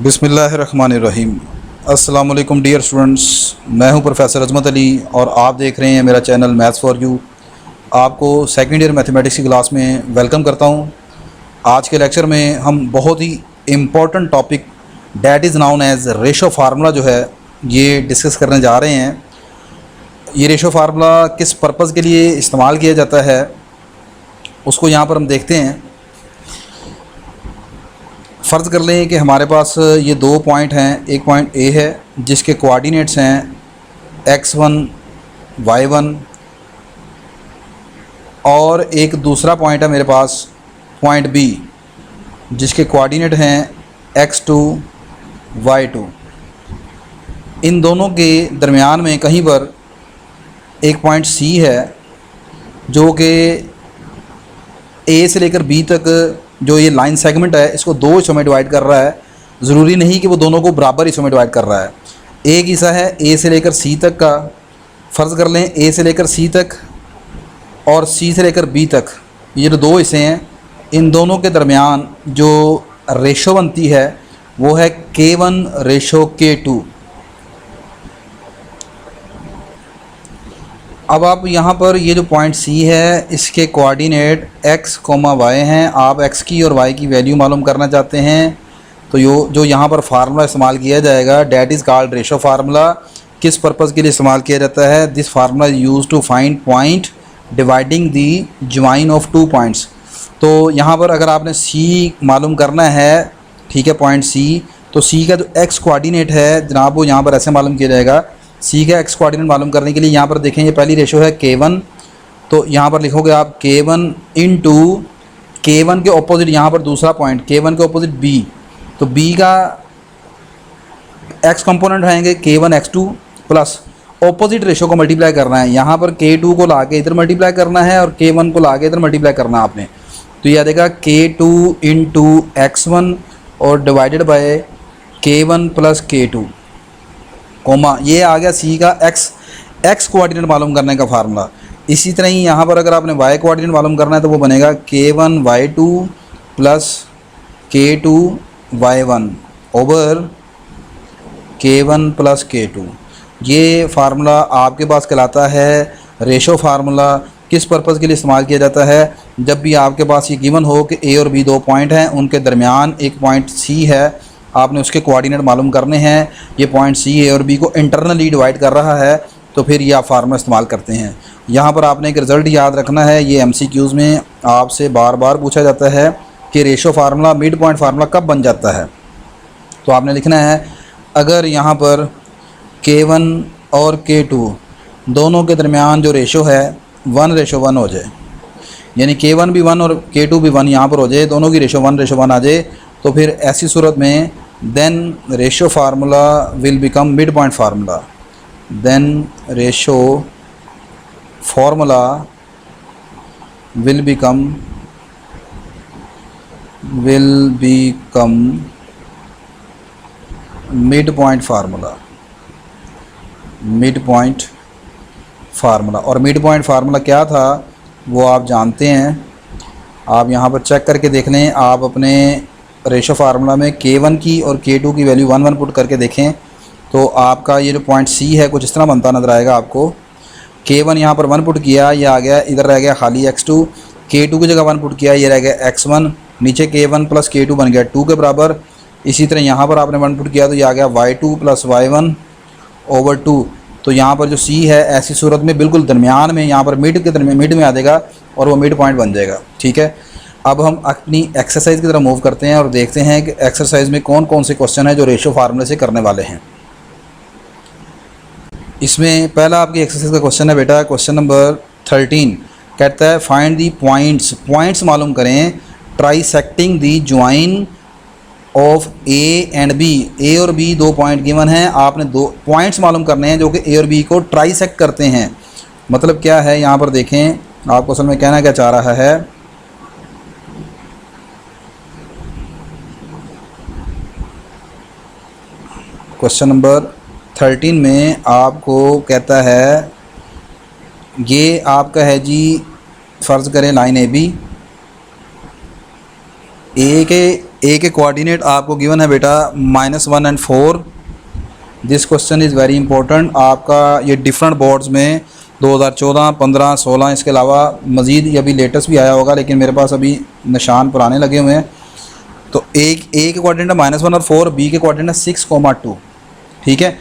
बिस्मिल्लाहिर्रहमानिर्रहीम। अस्सलाम वालेकुम डियर स्टूडेंट्स, मैं हूं प्रोफेसर अजमत अली और आप देख रहे हैं मेरा चैनल मैथ्स फॉर यू। आपको सेकंड ईयर मैथमेटिक्स की क्लास में वेलकम करता हूं। आज के लेक्चर में हम बहुत ही important topic that is known as ratio formula जो है ये डिस्कस करने जा रहे हैं। ये रेशो फार्मूला किस पर्पज़ के लिए इस्तेमाल किया जाता है उसको यहाँ पर हम देखते हैं। फ़र्ज़ कर लें कि हमारे पास ये दो पॉइंट हैं। एक पॉइंट ए है जिसके कोऑर्डिनेट्स हैं x1 y1 और एक दूसरा पॉइंट है मेरे पास पॉइंट बी जिसके कोऑर्डिनेट हैं x2 y2। इन दोनों के दरमियान में कहीं पर एक पॉइंट सी है जो कि ए से लेकर बी तक जो ये लाइन सेगमेंट है इसको दो हिस्सों में डिवाइड कर रहा है। ज़रूरी नहीं कि वो दोनों को बराबर हिस्सों में डिवाइड कर रहा है। एक हिस्सा है ए से लेकर सी तक का, फ़र्ज़ कर लें ए से लेकर सी तक और सी से लेकर बी तक, ये जो दो हिस्से हैं इन दोनों के दरमियान जो रेशो बनती है वो है K1 रेशो K2। अब आप यहाँ पर ये जो पॉइंट सी है इसके कोऑर्डिनेट x, y हैं। आप x की और y की वैल्यू मालूम करना चाहते हैं तो जो यहाँ पर फार्मूला इस्तेमाल किया जाएगा that is called ratio formula. किस पर्पज़ के लिए इस्तेमाल किया जाता है? This formula is used to find point dividing the join of two points. तो यहाँ पर अगर आपने c मालूम करना है, ठीक है, पॉइंट c, तो c का जो x कोऑर्डिनेट है जनाब वो यहाँ पर ऐसे मालूम किया जाएगा। सी का एक्स कोऑर्डिनेट मालूम करने के लिए यहाँ पर देखें, ये पहली रेशो है K1, तो यहाँ पर लिखोगे आप K1 इंटू K1 के ऑपोजिट यहाँ पर दूसरा पॉइंट K1 के ऑपोजिट B, तो B का x कंपोनेंट आएंगे K1 x2 plus opposite ratio को मल्टीप्लाई करना है। यहाँ पर K2 को ला के इधर मल्टीप्लाई करना है और K1 को ला के इधर मल्टीप्लाई करना है आपने। तो ये आ जाएगा K2 इंटू x1 और divided by K1 plus K2 coma, ये आ गया सी का एक्स कोऑर्डिनेट मालूम करने का फार्मूला। इसी तरह ही यहाँ पर अगर आपने वाई कोऑर्डिनेट मालूम करना है तो वो बनेगा K1 y2 plus K2 y1 over K1 plus K2। ये फार्मूला आपके पास कहलाता है रेशो फार्मूला। किस पर्पज़ के लिए इस्तेमाल किया जाता है? जब भी आपके पास ये गिवन हो कि ए और बी दो पॉइंट हैं, उनके दरमियान एक पॉइंट सी है, आपने उसके कोऑर्डिनेट मालूम करने हैं। ये पॉइंट सी ए और बी को इंटरनली डिवाइड कर रहा है तो फिर ये आप फार्मूला इस्तेमाल करते हैं। यहाँ पर आपने एक रिज़ल्ट याद रखना है, ये MCQs में आपसे बार बार पूछा जाता है कि ratio formula mid point formula कब बन जाता है। तो आपने लिखना है अगर यहाँ पर K1 और K2 दोनों के दरमियान जो रेशो है 1:1 हो जाए, यानी K1 भी 1 और K2 भी 1 यहाँ पर हो जाए, दोनों की रेशो 1:1 आ जाए, तो फिर ऐसी सूरत में then ratio formula will become mid point formula. Then ratio formula will become mid point formula. Mid point formula, और मिड पॉइंट फार्मूला क्या था वो आप जानते हैं। आप यहाँ पर चेक करके देख लें, आप अपने रेशो फार्मूला में K1 की और K2 की वैल्यू 1 1 पुट करके देखें तो आपका ये जो पॉइंट C है कुछ इस तरह बनता नज़र आएगा आपको। K1 यहाँ पर 1 पुट किया, ये आ गया, इधर रह गया खाली x2। K2 की जगह 1 पुट किया, ये रह गया x1, नीचे K1 प्लस K2 बन गया 2 के बराबर। इसी तरह यहाँ पर आपने 1 पुट किया तो ये आ गया y2 प्लस y1 ओवर 2। तो यहाँ पर जो C है ऐसी सूरत में बिल्कुल दरमियान में, यहाँ पर मिड के दरमियान मिड में आ जाएगा और वो मिड पॉइंट बन जाएगा, ठीक है। अब हम अपनी एक्सरसाइज की तरफ मूव करते हैं और देखते हैं कि एक्सरसाइज में कौन कौन से क्वेश्चन है जो रेशो फार्मूले से करने वाले हैं। इसमें पहला आपकी एक्सरसाइज का क्वेश्चन है बेटा, क्वेश्चन नंबर 13 कहता है फाइंड दी पॉइंट्स मालूम करें trisecting the join of A and B. A और बी दो पॉइंट गिवन हैं, आपने दो पॉइंट्स मालूम करने हैं जो कि ए और बी को ट्राइसेक्ट करते हैं। मतलब क्या है, यहाँ पर देखें, आपको असल में कहना क्या चाह रहा है। क्वेश्चन नंबर 13 में आपको कहता है, ये आपका है जी, फ़र्ज़ करें लाइन ए बी, ए के ए के कोऑर्डिनेट आपको गिवन है बेटा -1 and 4। This question is very important. आपका ये डिफरेंट बोर्ड्स में 2014, 15, 16 इसके अलावा मज़ीद ये अभी लेटेस्ट भी आया होगा, लेकिन मेरे पास अभी निशान पुराने लगे हुए हैं। तो ए के कोऑर्डिनेट है -1 और 4, बी के कोऑर्डिनेट है 6, 2। ठीक है,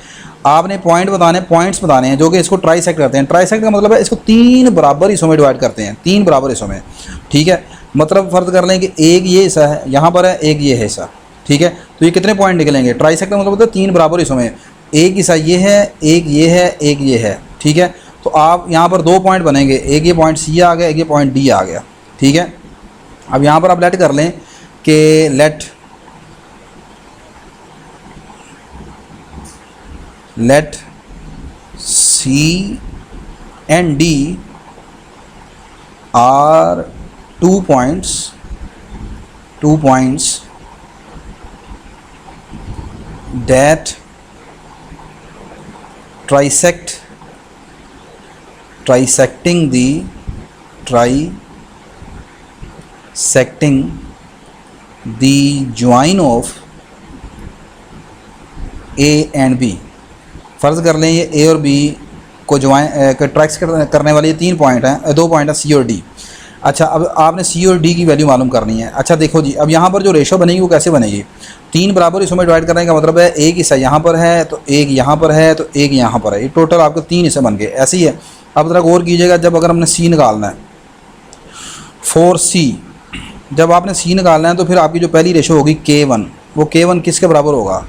आपने पॉइंट्स बताने हैं जो कि इसको ट्राइसेक्ट करते हैं। ट्राइसेक्ट का मतलब है इसको 3 बराबर हिस्सों में डिवाइड करते हैं, 3 बराबर हिस्सों में। ठीक है, मतलब फ़र्ज कर लें कि एक ये हिस्सा है, यहाँ पर है, एक ये है हिस्सा। ठीक है, तो ये कितने पॉइंट निकलेंगे? ट्राइसेक्ट का मतलब होता है 3 बराबर हिस्सों में, एक हिस्सा ये है, एक ये है, एक ये है। ठीक है, तो आप यहाँ पर 2 पॉइंट बनेंगे, एक ये पॉइंट सी आ गया, एक ये पॉइंट डी आ गया। ठीक है, अब यहाँ पर आप लेट कर लें कि late C and D are 2 points that trisecting the join of A and B। फ़र्ज़ कर लें ये ए और बी को ट्रैक्स करने वाले ये 3 पॉइंट हैं, 2 पॉइंट हैं सी और डी। अच्छा, अब आपने सी और डी की वैल्यू मालूम करनी है। अच्छा देखो जी, अब यहाँ पर जो रेशो बनेगी वो कैसे बनेगी? 3 बराबर हिस्सों में डिवाइड करने का मतलब है एक हिस्सा यहाँ पर है, तो एक यहाँ पर है, तो एक यहाँ पर है। ये टोटल आपके 3 हिस्से बन गए। ऐसे ही है। अब ज़रा गौर कीजिएगा, जब अगर हमने सी निकालना है 4C, जब आपने सी निकालना है तो फिर आपकी जो पहली रेशो होगी K1, वो K1 किसके बराबर होगा?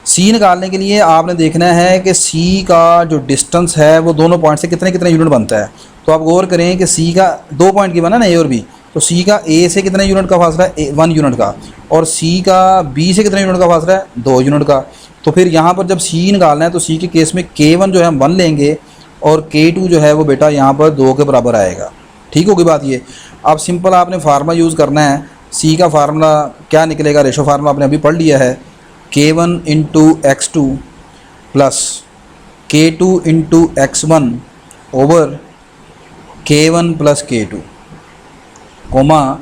सी निकालने के लिए आपने देखना है कि सी का जो डिस्टेंस है वो दोनों पॉइंट से कितने कितने यूनिट बनता है। तो आप गौर करें कि सी का 2 पॉइंट की बना ना, ए और बी, तो सी का ए से कितने यूनिट का फासला है? 1 यूनिट का। और सी का बी से कितने यूनिट का फासला है? 2 यूनिट का। तो फिर यहाँ पर जब सी निकालना है तो सी के केस में K1 जो है हम 1 लेंगे और K2 जो है वो बेटा यहाँ पर 2 के बराबर आएगा। ठीक होगी बात ये। अब सिंपल आपने फार्मूला यूज़ करना है। सी का फार्मूला क्या निकलेगा? रेशो फार्मूला आपने अभी पढ़ लिया है, K1 into X2 plus K2 into X1 over K1 plus K2, comma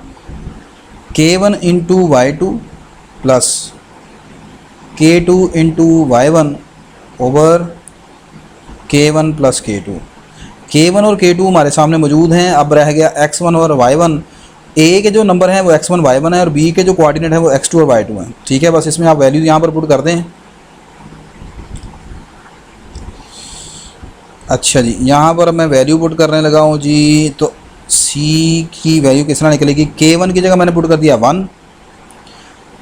K1 into Y2 plus K2 into Y1 over K1 plus K2। K1 और K2 हमारे सामने मौजूद हैं। अब रह गया X1 और Y1। ए के जो नंबर हैं वो X1 Y1 है और बी के जो कोऑर्डिनेट है वो X2 और Y2 हैं। ठीक है, बस इसमें आप वैल्यू यहाँ पर पुट कर दें। अच्छा जी, यहाँ पर मैं वैल्यू पुट करने लगा हूँ जी। तो सी की वैल्यू किस तरह निकलेगी? K1 की जगह मैंने पुट कर दिया 1,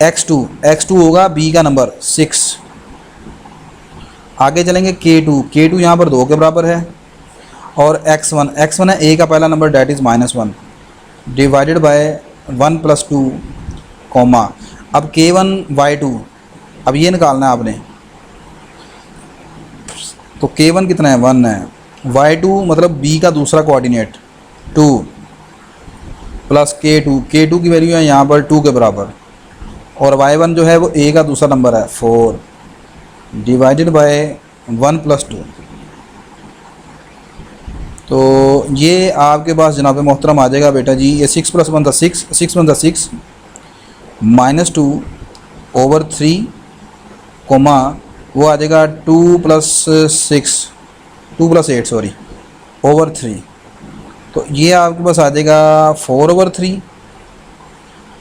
X2 होगा बी का नंबर 6। आगे चलेंगे K2 यहाँ पर 2 के बराबर है और X1 है ए का पहला number, that is -1 divided by 1 plus 2, comma. अब K1 Y2, अब ये निकालना है आपने। तो K1 कितना है? 1 है। Y2 मतलब B का दूसरा कोऑर्डिनेट 2 प्लस K2 की वैल्यू है यहाँ पर 2 के बराबर, और Y1 जो है वो A का दूसरा नंबर है 4 डिवाइडेड बाय 1 प्लस 2। तो ये आपके पास जनाब मोहतरम आ जाएगा बेटा जी, ये 6 + 1 था 6 -2 ओवर 3, कोमा वो आ जाएगा 2 + 8 सॉरी ओवर 3। तो ये आपके पास आ जाएगा 4 ओवर 3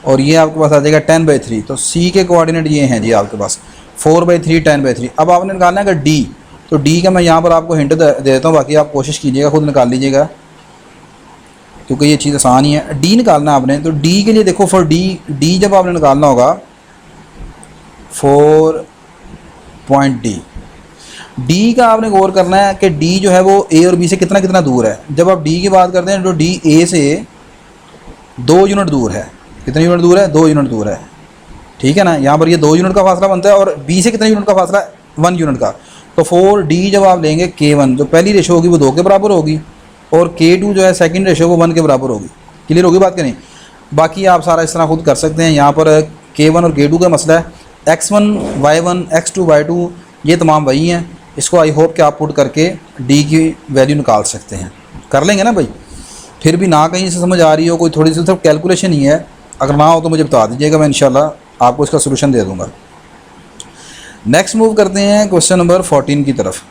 और ये आपके पास आ जाएगा 10/3। तो सी के कोऑर्डिनेट ये हैं जी आपके पास 4/3 10/3। अब आपने निकालना है डी। तो डी का मैं यहाँ पर आपको हिंट दे देता हूँ, बाकी आप कोशिश कीजिएगा, खुद निकाल लीजिएगा क्योंकि ये चीज़ आसान ही है। डी निकालना आपने, तो डी के लिए देखो फॉर डी जब आपने निकालना होगा 4 पॉइंट डी का आपने गौर करना है कि डी जो है वो ए और बी से कितना कितना दूर है। जब आप डी की बात करते हैं तो डी ए से 2 यूनिट दूर है। कितने यूनिट दूर है? 2 यूनिट दूर है। ठीक है ना, यहाँ पर ये 2 यूनिट का फासला बनता है और बी से कितने यूनिट का फासला है? 1 यूनिट का। तो 4D जब आप लेंगे K1 जो पहली रेशो होगी वो 2 के बराबर होगी और K2 जो है सेकंड रेशो वो 1 के बराबर होगी। क्लियर होगी बात कि नहीं? बाकी आप सारा इस तरह खुद कर सकते हैं। यहाँ पर K1 और K2 का मसला है, X1 Y1 X2 Y2 ये तमाम वही हैं। इसको आई होप कि आप पुट करके D की वैल्यू निकाल सकते हैं। कर लेंगे ना भाई? फिर भी ना कहीं से समझ आ रही हो, कोई थोड़ी सी सिर्फ कैलकुलेशन ही है, अगर ना हो तो मुझे बता दीजिएगा, मैं इंशाल्लाह आपको इसका सोल्यूशन दे दूंगा। नेक्स्ट मूव करते हैं क्वेश्चन नंबर 14 की तरफ।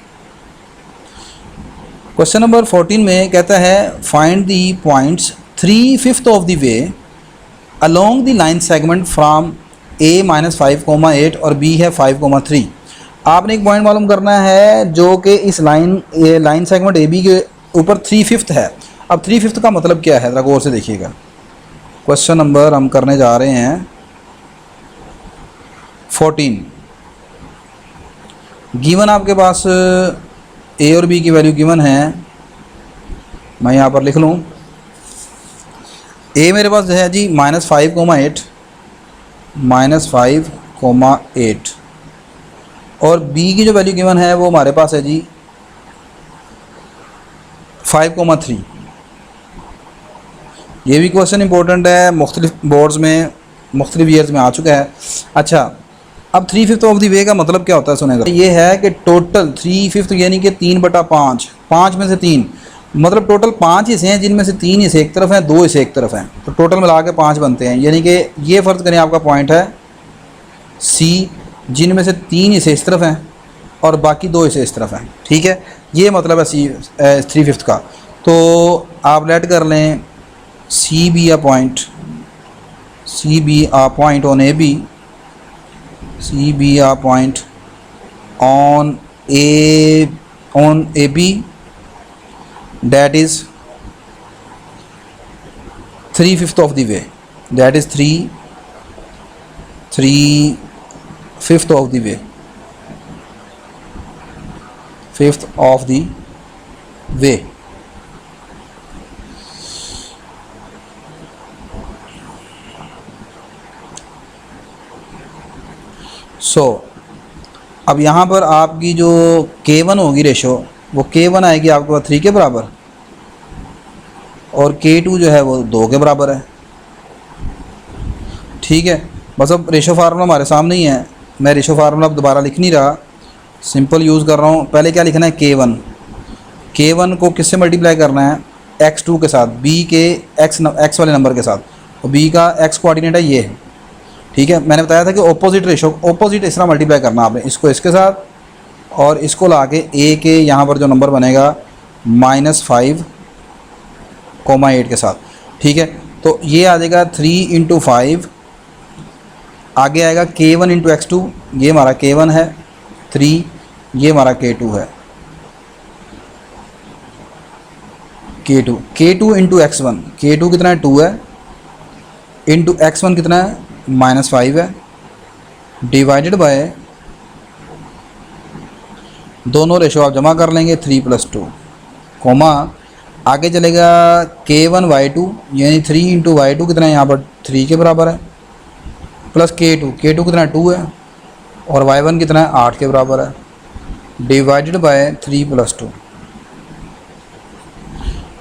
क्वेश्चन नंबर 14 में कहता है find the points 3/5 of the way along the line segment from a -5, 8 और b है 5, 3। आपने एक पॉइंट मालूम करना है जो कि इस लाइन सेगमेंट ए बी के ऊपर 3/5 है। अब 3/5 का मतलब क्या है, ज़रा गौर से देखिएगा। क्वेश्चन नंबर हम करने जा रहे हैं 14। गिवन आपके पास ए और बी की वैल्यू गिवन है, मैं यहाँ पर लिख लूँ। ए मेरे पास है जी -5, 8 -5, 8 और बी की जो वैल्यू गिवन है वो हमारे पास है जी 5, 3। ये भी क्वेश्चन इंपॉर्टेंट है, मुख्तलिफ बोर्ड्स में मुख्तलिफ ईयर्स में आ चुका है। अच्छा, अब 3/5 ऑफ द वे का मतलब क्या होता है सुनेगा। ये है कि टोटल 3/5 यानी कि 3/5, 5 में से 3, मतलब टोटल 5 हिस्से हैं जिनमें से 3 हिस्से एक तरफ हैं, 2 हिस्से एक तरफ हैं, तो टोटल मिला के 5 बनते हैं। यानी कि ये फ़र्ज़ करें आपका पॉइंट है सी, जिनमें से 3 हिस्से इस तरफ हैं और बाकी 2 हिस्से इस तरफ हैं। ठीक है, ये मतलब है सी 3/5 का। तो आप लेट कर लें C B a point, C B a point on A B, C B a point on A B, that is 3/5 of the way, that is 3/5 of the way, 5th of the way। सो अब यहाँ पर आपकी जो K1 होगी ratio, वो K1 आएगी आपके पास 3 के बराबर और K2 जो है वो 2 के बराबर है। ठीक है, बस अब रेशो फार्मूला हमारे सामने ही है, मैं रेशो फार्मूला अब दोबारा लिख नहीं रहा, सिंपल यूज़ कर रहा हूँ। पहले क्या लिखना है, K1 को किससे मल्टीप्लाई करना है, x2 के साथ, b के x वाले नंबर के साथ, और b का x कोऑर्डिनेट है ये है। ठीक है, मैंने बताया था कि ऑपोजिट रेशो, ऑपोजिट इस तरह मल्टीप्लाई करना आपने, इसको इसके साथ और इसको लाके a के यहाँ पर जो नंबर बनेगा -5, 8 के साथ। ठीक है, तो ये आ जाएगा 3 × 5, आगे आएगा K1 × x2, ये हमारा K1 है 3, ये हमारा K2 है K2 × x1, K2 कितना है 2 है, इंटू x1 कितना है -5 है, डिवाइडेड बाय, दोनों रेशो आप जमा कर लेंगे 3 + 2, कोमा आगे चलेगा K1 y2 यानी 3 × y2 कितना है यहाँ पर 3 के बराबर है, प्लस K2 कितना है 2 है और y1 कितना है 8 के बराबर है, डिवाइडेड बाय 3 + 2।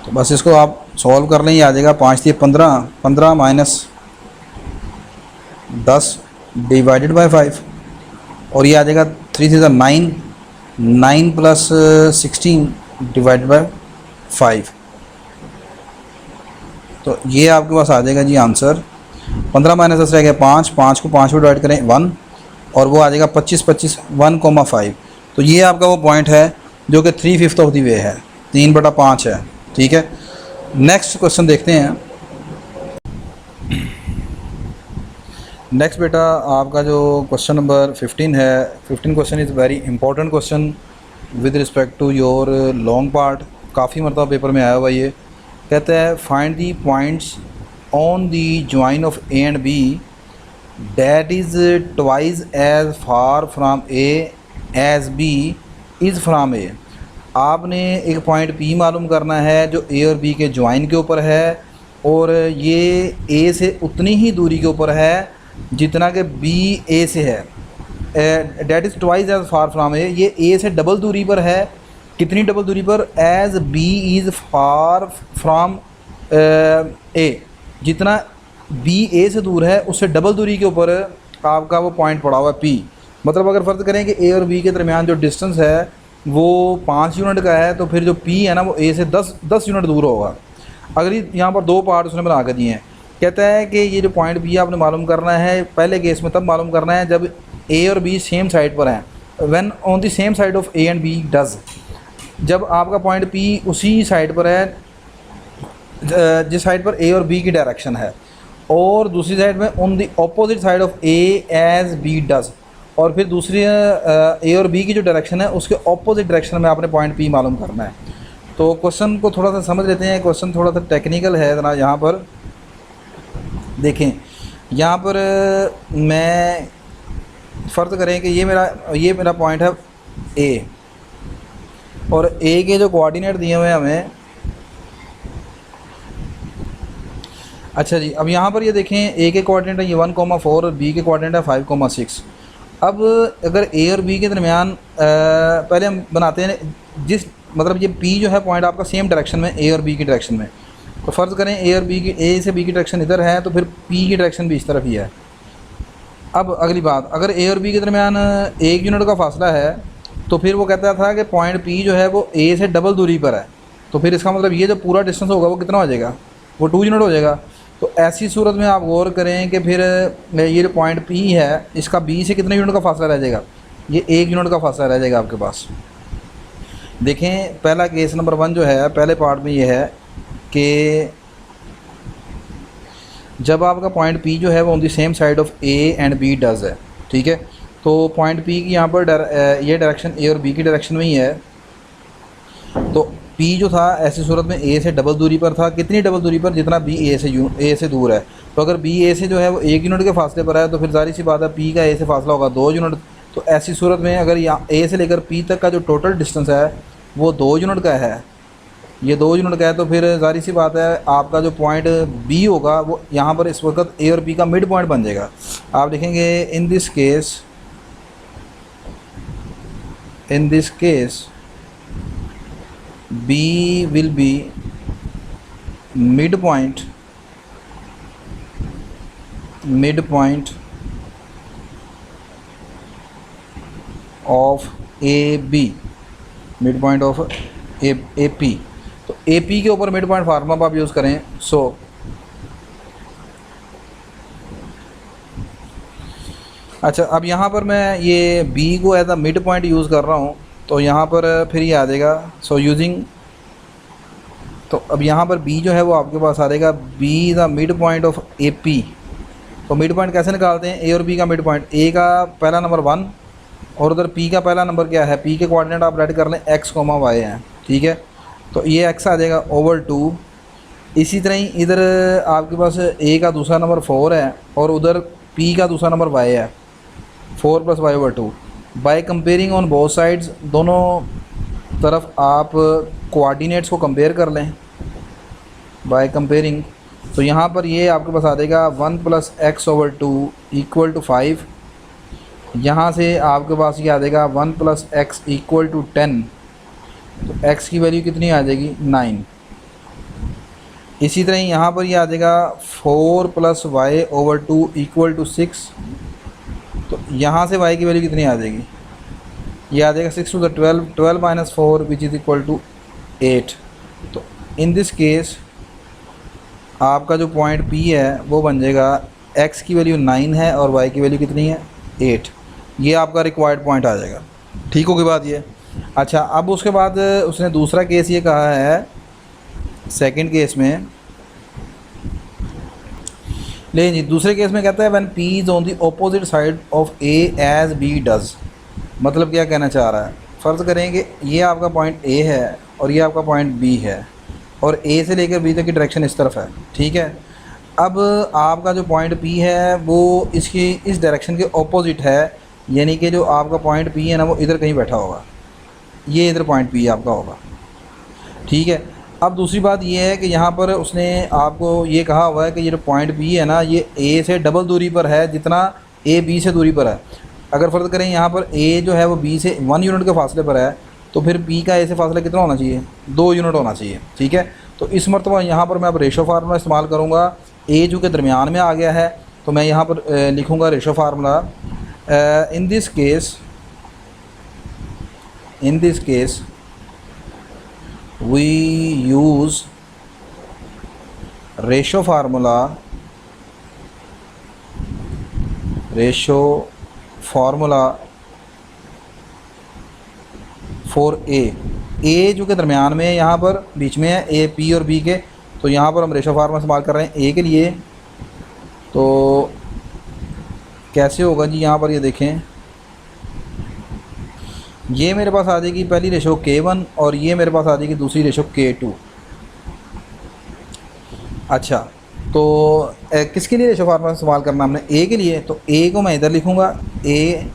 तो बस इसको आप सॉल्व कर लें, ये आ जाएगा 5 × 15, 15 - 10 डिवाइडेड बाय 5, और ये आ जाएगा 3 × 9, 9 + 16 डिवाइडेड बाय 5। तो ये आपके पास आ जाएगा जी आंसर। 15 - 10 रह गया 5, 5 को 5 में डिवाइड करें 1, और वो आ जाएगा 25, 1,5। तो ये आपका वो पॉइंट है जो कि 3/5 ऑफ द वे है, 3/5 है। ठीक है, नेक्स्ट क्वेश्चन देखते हैं। नेक्स्ट बेटा आपका जो क्वेश्चन नंबर 15 है, 15 question is very important question with respect to your long part, काफ़ी मरतबा पेपर में आया हुआ। ये कहता है find the points on the join of A and B that is twice as far from A as B is from A. आपने एक पॉइंट P मालूम करना है जो A और B के ज्वाइन के ऊपर है, और ये A से उतनी ही दूरी के ऊपर है जितना कि B A से है, that is twice as far from A. ये A से डबल दूरी पर है, कितनी डबल दूरी पर, as B is far from A, जितना B A से दूर है उससे डबल दूरी के ऊपर आपका वो पॉइंट पड़ा हुआ है P। मतलब अगर फ़र्ज़ करें कि A और B के दरमियान जो डिस्टेंस है वो 5 यूनिट का है, तो फिर जो P है ना वो A से 10 यूनिट दूर होगा। अगर यहाँ पर 2 पार्ट उसने बना के दिए हैं, कहता है कि ये जो पॉइंट बी आपने मालूम करना है पहले केस में तब मालूम करना है जब ए और बी सेम साइड पर हैं, when on the same side of A and B does. जब आपका पॉइंट पी उसी साइड पर है जिस साइड पर ए और बी की डायरेक्शन है, और दूसरी साइड में on the opposite side of A as B does, और फिर दूसरी ए और बी की जो डायरेक्शन है उसके ऑपोजिट डायरेक्शन में आपने पॉइंट पी मालूम करना है। तो क्वेश्चन को थोड़ा सा समझ लेते हैं। क्वेश्चन थोड़ा सा टेक्निकल है ज़रा। यहाँ पर देखें, यहाँ पर मैं फ़र्ज़ करें कि ये मेरा पॉइंट है ए, और ए के जो कोऑर्डिनेट दिए हुए हैं हमें, अच्छा जी, अब यहाँ पर ये देखें ए के कोऑर्डिनेट है ये 1,4 और बी के कोऑर्डिनेट है 5,6। अब अगर ए और बी के दरमियान पहले हम बनाते हैं जिस मतलब ये पी जो है पॉइंट आपका सेम डायरेक्शन में ए और बी की डायरेक्शन में, तो फ़र्ज़ करें ए और बी की ए से बी की डायरेक्शन इधर है तो फिर पी की डायरेक्शन भी इस तरफ ही है। अब अगली बात, अगर ए और बी के दरमियान 1 यूनिट का फासला है तो फिर वो कहता था कि पॉइंट पी जो है वो ए से डबल दूरी पर है, तो फिर इसका मतलब ये जो पूरा डिस्टेंस होगा वो कितना हो जाएगा, वो 2 यूनिट हो जाएगा। तो ऐसी सूरत में आप गौर करें कि फिर ये जो पॉइंट पी है इसका बी से कितने यूनिट का फासला रह जाएगा, ये 1 यूनिट का फासला रह जाएगा आपके पास। देखें पहला केस नंबर 1 जो है पहले पार्ट में ये है कि जब आपका पॉइंट पी जो है वो on the same side of A and B does है, ठीक है। तो पॉइंट पी की यहाँ पर ये डायरेक्शन ए और बी की डायरेक्शन में ही है, तो पी जो था ऐसी सूरत में ए से डबल दूरी पर था। कितनी डबल दूरी पर, जितना बी ए से दूर है। तो अगर बी ए से जो है वो 1 यूनिट के फासले पर है तो फिर जाहिर सी बात है पी का ए से फासला होगा 2 यूनिट। तो ऐसी सूरत में अगर यहाँ ए से लेकर पी तक का जो टोटल डिस्टेंस है वो 2 यूनिट का है, ये 2 यूनिट का है, तो फिर जाहिर सी बात है आपका जो पॉइंट बी होगा वो यहाँ पर इस वक्त ए और बी का मिड पॉइंट बन जाएगा। आप देखेंगे in this case B will be midpoint of AB, midpoint of AP। तो AP के ऊपर मिड पॉइंट फार्मूला आप यूज़ करें। अच्छा, अब यहाँ पर मैं ये B को as a mid point use कर रहा हूँ, तो यहाँ पर फिर ये आ जाएगा यूजिंग, तो अब यहाँ पर B जो है वो आपके पास आ जाएगा B the mid point of AP। तो मिड पॉइंट कैसे निकालते हैं, A और B का मिड पॉइंट, A का पहला नंबर 1 और उधर P का पहला नंबर क्या है, P के कोऑर्डिनेट आप रेड कर लें x, y हैं, ठीक है। तो ये x आ जाएगा ओवर 2। इसी तरह ही इधर आपके पास A का दूसरा नंबर 4 है और उधर P का दूसरा नंबर y है, 4 + y over 2। Bye comparing on both sides, दोनों तरफ आप कोऑर्डिनेट्स को कंपेयर कर लें बाय कंपेयरिंग। तो यहाँ पर ये आपके पास आ जाएगा 1 + x ओवर 2 = 5। यहाँ से आपके पास ये आ जाएगा 1 + x = 10। तो x की वैल्यू कितनी आ जाएगी, 9। इसी तरह यहाँ पर ये आ जाएगा 4 + y ओवर 2 = 6। तो यहाँ से y की वैल्यू कितनी आ जाएगी, ये आ जाएगा 6 × 12, 12 - 4 = 8। तो इन दिस केस आपका जो पॉइंट P है वो बन जाएगा x की वैल्यू 9 है और y की वैल्यू कितनी है, 8। ये आपका रिक्वायर्ड पॉइंट आ जाएगा। ठीक होगी बात ये। अच्छा, अब उसके बाद उसने दूसरा केस ये कहा है, सेकंड केस में लेकिन जी दूसरे केस में कहता है when P is on the opposite side of A as B does. मतलब क्या कहना चाह रहा है, फ़र्ज़ करें कि ये आपका पॉइंट A है और ये आपका पॉइंट B है और A से लेकर B तक की डायरेक्शन इस तरफ है, ठीक है। अब आपका जो पॉइंट P है वो इसकी इस डायरेक्शन के ऑपोजिट है, यानी कि जो आपका पॉइंट P है ना वो इधर कहीं बैठा होगा, ये इधर पॉइंट P आपका होगा, ठीक है। अब दूसरी बात ये है कि यहाँ पर उसने आपको ये कहा हुआ है कि ये जो पॉइंट B है ना ये A से डबल दूरी पर है जितना A B से दूरी पर है। अगर फ़र्ज़ करें यहाँ पर A जो है वो B से 1 यूनिट के फासले पर है तो फिर B का A से फासला कितना होना चाहिए, 2 यूनिट होना चाहिए, ठीक है। तो इस मरतबा यहाँ पर मैं अब रेशो फार्मूला इस्तेमाल करूँगा। A जो के दरमियान में आ गया है तो मैं यहाँ पर लिखूँगा ratio formula. In this case we use ratio formula ratio formula for a जो के दरमियान में है, यहाँ पर बीच में है ए पी और बी के, तो यहाँ पर हम रेशो फार्मूला इस्तेमाल कर रहे हैं ए के लिए। तो कैसे होगा जी, यहाँ पर ये देखें, ये मेरे पास आ जाएगी पहली रेशो K1 और ये मेरे पास आ जाएगी दूसरी रेशो K2। अच्छा, तो किसके लिए रेशो फार्मूला इस्तेमाल करना हमने, ए के लिए, तो ए को मैं इधर लिखूँगा, ए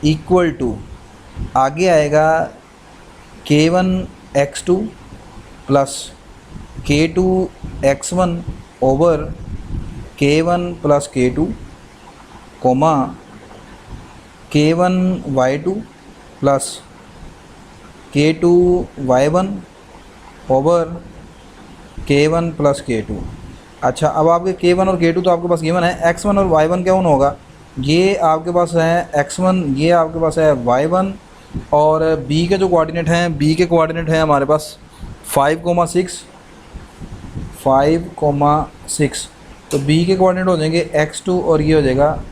इक्वल टू आगे आएगा K1x2 plus K2x1 over K1 plus K2 comma K1y2 plus K2y1 over K1 plus K2। अच्छा, अब आपके K1 और K2 तो आपके पास गिवन है, x1 और y1 क्या होगा, ये आपके पास है x1, ये आपके पास है y1, और b के जो कोऑर्डिनेट हैं, b के कोऑर्डिनेट हैं हमारे पास 5,6, तो b के कोऑर्डिनेट हो जाएंगे x2 और ये हो जाएगा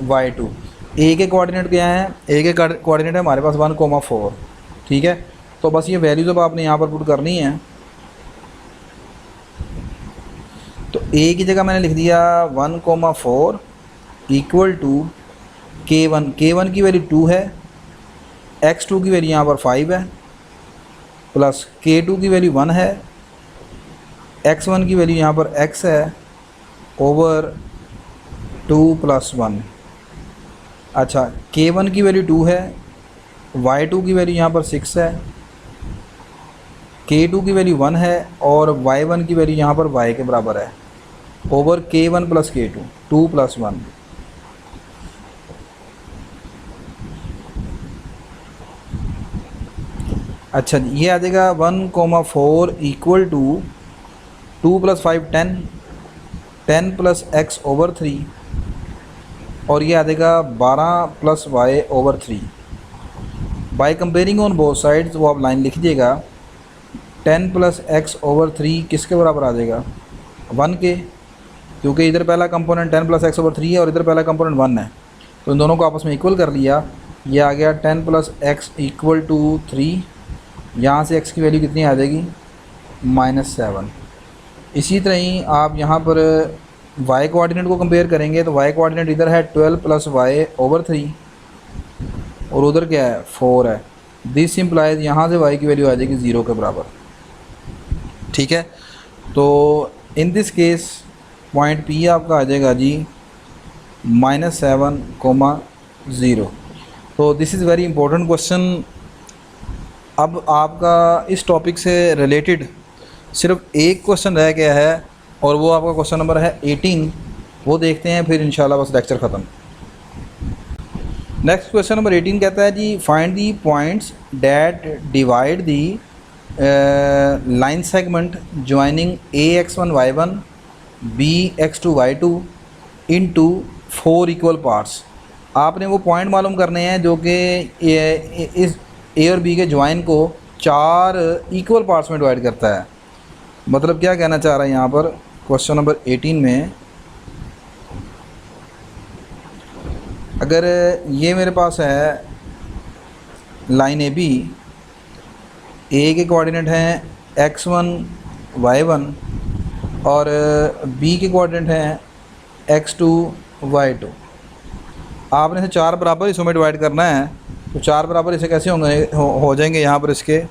y2। a के कोऑर्डिनेट क्या हैं, a के कोऑर्डिनेट है हमारे पास 1,4। ठीक है, तो बस ये वैल्यूज़ अब आपने यहाँ पर पुट करनी है। तो a की जगह मैंने लिख दिया 1,4 इक्वल टू K1 की वैल्यू 2 है, x2 की वैल्यू यहाँ पर 5 है, प्लस K2 की वैल्यू 1 है, x1 की वैल्यू यहाँ पर x है, ओवर 2 प्लस 1। अच्छा, K1 की वैल्यू 2 है, y2 की वैल्यू यहाँ पर 6 है, K2 की वैल्यू 1 है, और y1 की वैल्यू यहाँ पर y के बराबर है, over K1 plus K2, 2 plus 1। अच्छा, ये आ जाएगा 1,4 equal to 2 plus 5 10 plus x over 3, और ये आ जाएगा 12 plus y over 3। By comparing on both sides, वो आप लाइन लिख दीजिएगा, 10 प्लस x ओवर 3 किसके बराबर आ जाएगा, 1 के, क्योंकि इधर पहला कंपोनेंट 10 प्लस x ओवर 3 है और इधर पहला कंपोनेंट 1 है, तो इन दोनों को आपस में इक्वल कर लिया। ये आ गया 10 प्लस x इक्वल टू 3, यहाँ से x की वैल्यू कितनी आ जाएगी, -7। इसी तरह ही आप यहाँ पर y कोऑर्डिनेट को कंपेयर करेंगे, तो y कोऑर्डिनेट इधर है 12 प्लस y ओवर 3 और उधर क्या है 4 है। दिस इम्प्लाइज यहाँ से y की वैल्यू आ जाएगी 0 के बराबर। ठीक है, तो in this case point P आपका आ जाएगा जी -7,0। तो this is very important question. अब आपका इस टॉपिक से रिलेटेड सिर्फ एक क्वेश्चन रह गया है और वो आपका क्वेश्चन नंबर है 18, वो देखते हैं, फिर इंशाल्लाह बस लेक्चर ख़त्म। नेक्स्ट क्वेश्चन नंबर 18 कहता है जी, find the points that divide the line segment joining ax1 y1 bx2 y2 into 4 equal parts. आपने वो पॉइंट मालूम करने हैं जो कि इस ए और बी के ज्वाइन को 4 इक्वल पार्ट्स में डिवाइड करता है। मतलब क्या कहना चाह रहा है यहाँ पर क्वेश्चन नंबर 18 में, अगर ये मेरे पास है लाइन ए बी, ए के कोऑर्डिनेट हैं x1 y1 और बी के कोऑर्डिनेट हैं x2 y2। आपने इसे 4 बराबर हिस्सों में डिवाइड करना है, तो 4 बराबर हिस्से कैसे होंगे, हो जाएंगे यहाँ पर इसके,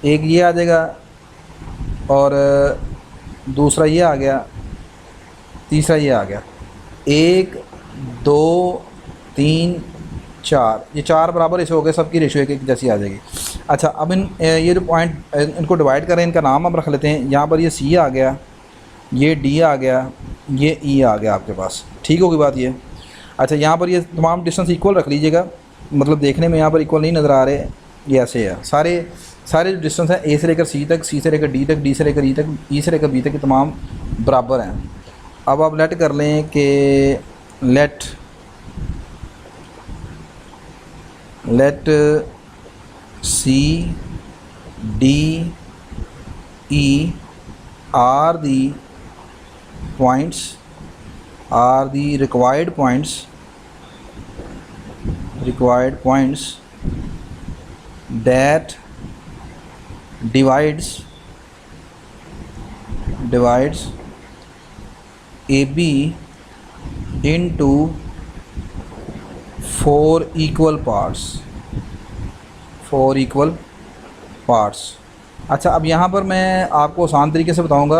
एक ये आ जाएगा और दूसरा ये आ गया, तीसरा ये आ गया, 1 2 3 4, ये 4 बराबर हिस्से हो गए, सबकी रेशियो एक जैसी आ जाएगी। अच्छा, अब ये जो पॉइंट इनको डिवाइड करें, इनका नाम हम रख लेते हैं। यहाँ पर ये सी आ गया, ये डी आ गया, ये ई आ गया आपके पास। ठीक होगी बात ये। अच्छा, यहाँ पर ये तमाम डिस्टेंस इक्वल रख लीजिएगा, मतलब देखने में यहाँ पर इक्वल नहीं नज़र आ रहे, ये ऐसे है। सारे जो डिस्टेंस हैं ए से लेकर सी तक, सी से लेकर डी तक, डी से लेकर ई तक, ई से लेकर बी तक, तमाम बराबर हैं। अब आप लेट कर लें कि let C D E R the required points required points that divides AB into 4 equal parts। अच्छा, अब यहाँ पर मैं आपको आसान तरीके से बताऊँगा।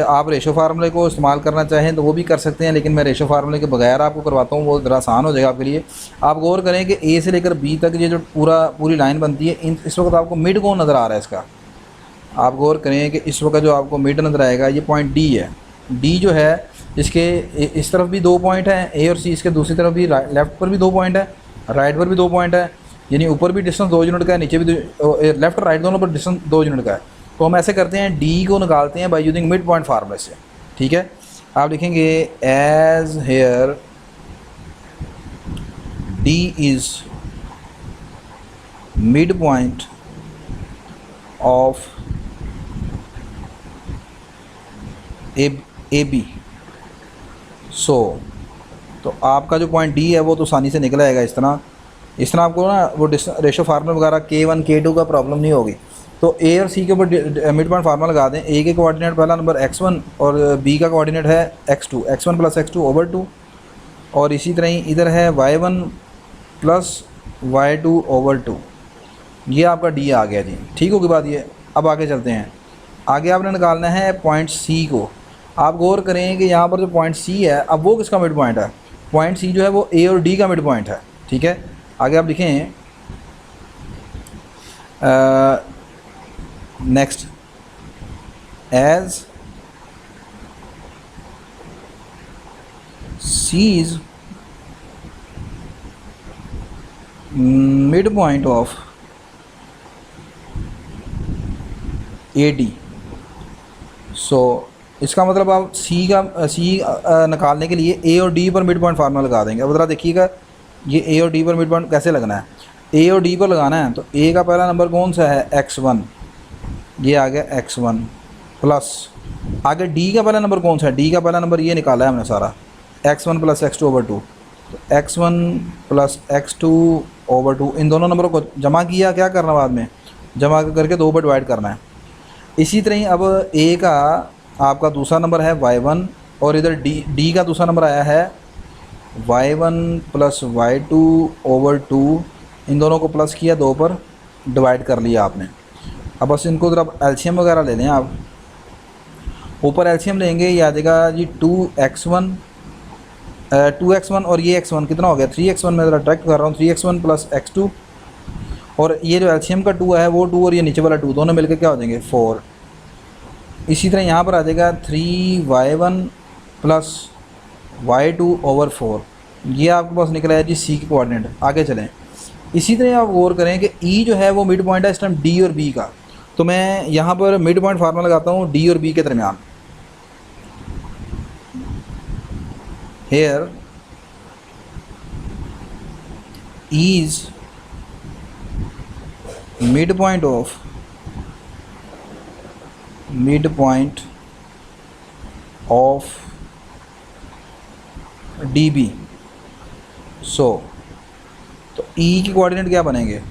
आप रेशो फार्मूले को इस्तेमाल करना चाहें तो वो भी कर सकते हैं, लेकिन मैं रेशो फार्मूले के बगैर आपको करवाता हूँ, वो ज़रा आसान हो जाएगा आपके लिए। आप गौर करें कि ए से लेकर बी तक ये जो पूरी लाइन बनती है, इस वक्त आपको मिड कौन नज़र आ रहा है इसका? आप गौर करें कि इस वक्त जो आपको मिड नज़र आएगा ये पॉइंट डी है। डी जो है इसके इस तरफ भी 2 पॉइंट हैं ए और सी, इसके दूसरी तरफ भी लेफ़्ट पर भी 2 पॉइंट है, राइट पर भी 2 पॉइंट है, यानी ऊपर भी डिस्टेंस 2 यूनिट का है, नीचे भी लेफ़्ट और राइट दोनों पर डिस्टेंस 2 यूनिट का है। तो हम ऐसे करते हैं, डी को निकालते हैं बाय यूजिंग मिड पॉइंट फार्मूले से। ठीक है, आप लिखेंगे as here D is mid point of A B. So तो आपका जो पॉइंट डी है वो तो आसानी से निकल आएगा इस तरह आपको ना वो रेशो फार्मूला वगैरह K1 K2 का प्रॉब्लम नहीं होगी। तो ए और सी के ऊपर मिड पॉइंट फार्मूला लगा दें। ए के कोऑर्डिनेट पहला नंबर x1 और बी का कोऑर्डिनेट है x2, x1 + x2/2, और इसी तरह ही इधर है y1 + y2/2। ये आपका डी आ गया जी। ठीक होगी बात ये। अब आगे चलते हैं, आगे आपने निकालना है पॉइंट सी को। आप गौर करें कि यहाँ पर जो पॉइंट सी है, अब वो किसका मिड पॉइंट है? पॉइंट सी जो है वो ए और डी का मिड पॉइंट है। ठीक है, आगे आप लिखें next, as C is mid point of A D. So इसका मतलब आप सी निकालने के लिए ए और डी पर मिड पॉइंट फार्मूला लगा देंगे। अब ज़रा देखिएगा, ये ए और डी पर मिड पॉइंट कैसे लगना है। ए और डी पर लगाना है तो ए का पहला नंबर कौन सा है? x1, ये आ गया x1 प्लस, आगे डी का पहला नंबर कौन सा है? डी का पहला नंबर ये निकाला है हमने सारा, x1 + x2/2। तो x1 + x2/2 इन दोनों नंबरों को जमा किया, क्या करना बाद में? जमा करके 2 पर डिवाइड करना है। इसी तरह ही अब ए का आपका दूसरा नंबर है y1 और इधर डी का दूसरा नंबर आया है y1 + y2/2। इन दोनों को प्लस किया, 2 पर डिवाइड कर लिया आपने। अब बस इनको ज़रा एलसीएम वगैरह ले लें आप। ऊपर एलसीएम लेंगे, ये आ जाएगा जी 2x1 और ये x1 कितना हो गया? 3x1। मैं ज़रा ट्रैक कर रहा हूँ, 3x1 + x2, और ये जो एलसीएम का 2 है वो 2 और ये नीचे वाला 2 दोनों मिलकर क्या हो जाएंगे? 4। इसी तरह यहाँ पर आ जाएगा 3y1 + y2/4। ये आपके पास निकला है जी सी के कोऑर्डिनेट। आगे चलें, इसी तरह आप गौर करें कि ई जो है वो मिड पॉइंट है इस टाइम डी और बी का। तो मैं यहाँ पर मिड पॉइंट फार्मूला लगाता हूँ डी और बी के दरमियान। Here is mid point of D B. So तो ई के कोऑर्डिनेट क्या बनेंगे?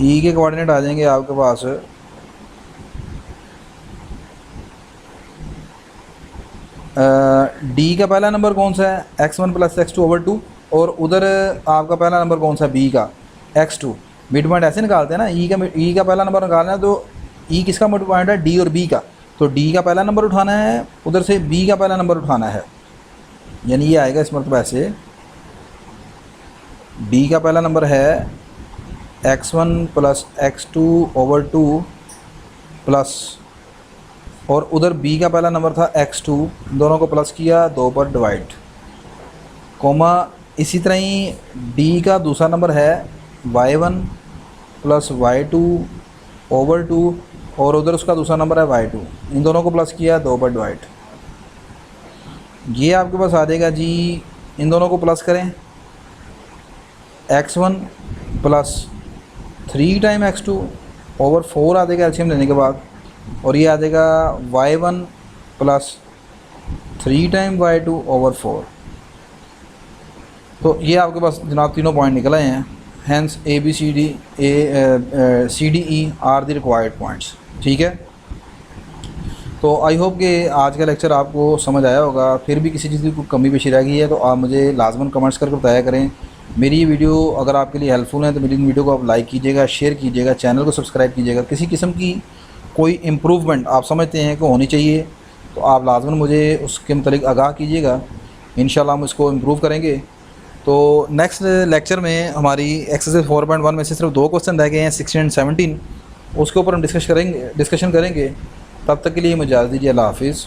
ई के कोऑर्डिनेट आ जाएंगे आपके पास डी का पहला नंबर कौन सा है? x1 + x2/2, और उधर आपका पहला नंबर कौन सा है? बी का x2। मिड पॉइंट ऐसे निकालते हैं ना, ई का पहला नंबर निकालना है तो ई किसका मिड पॉइंट है? डी और बी का। तो डी का पहला नंबर उठाना है, उधर से बी का पहला नंबर उठाना है, यानी ये आएगा इस मरतबा ऐसे। डी का पहला नंबर है x1 + x2/2 प्लस, और उधर बी का पहला नंबर था x2, दोनों को प्लस किया, 2 पर डिवाइड, कोमा। इसी तरह ही डी का दूसरा नंबर है y1 + y2/2, और उधर उसका दूसरा नंबर है y2, इन दोनों को प्लस किया, 2 पर डिवाइड। ये आपके पास आ जाएगा जी, इन दोनों को प्लस करें, x1 + 3 टाइम x2/4 आ जाएगा एलसीएम लेने के बाद, और ये आ जाएगा y1 + 3 टाइम y2/4। तो ये आपके पास जनाब तीनों पॉइंट निकल आए हैं। Hence A B C D C D E R the required points. ठीक है, तो आई होप कि आज का लेक्चर आपको समझ आया होगा। फिर भी किसी चीज़ की कोई कमी पेशी रह गई है तो आप मुझे लाजमन कमेंट्स करके बताया करें। मेरी ये वीडियो अगर आपके लिए हेल्पफुल है तो मेरी वीडियो को आप लाइक कीजिएगा, शेयर कीजिएगा, चैनल को सब्सक्राइब कीजिएगा। किसी किस्म की कोई इम्प्रूवमेंट आप समझते हैं कि होनी चाहिए तो आप लाजमन मुझे उसके मतलब आगाह कीजिएगा। इंशाल्लाह हम इसको इम्प्रूव करेंगे। तो नेक्स्ट लेक्चर में हमारी एक्सरसाइज 4.1 में से सिर्फ 2 क्वेश्चन रह गए हैं 16 एंड 17, उसके ऊपर हम डिस्कशन करेंगे। तब तक के लिए मुझे इजाज़त दीजिए। अल्लाह हाफिज़।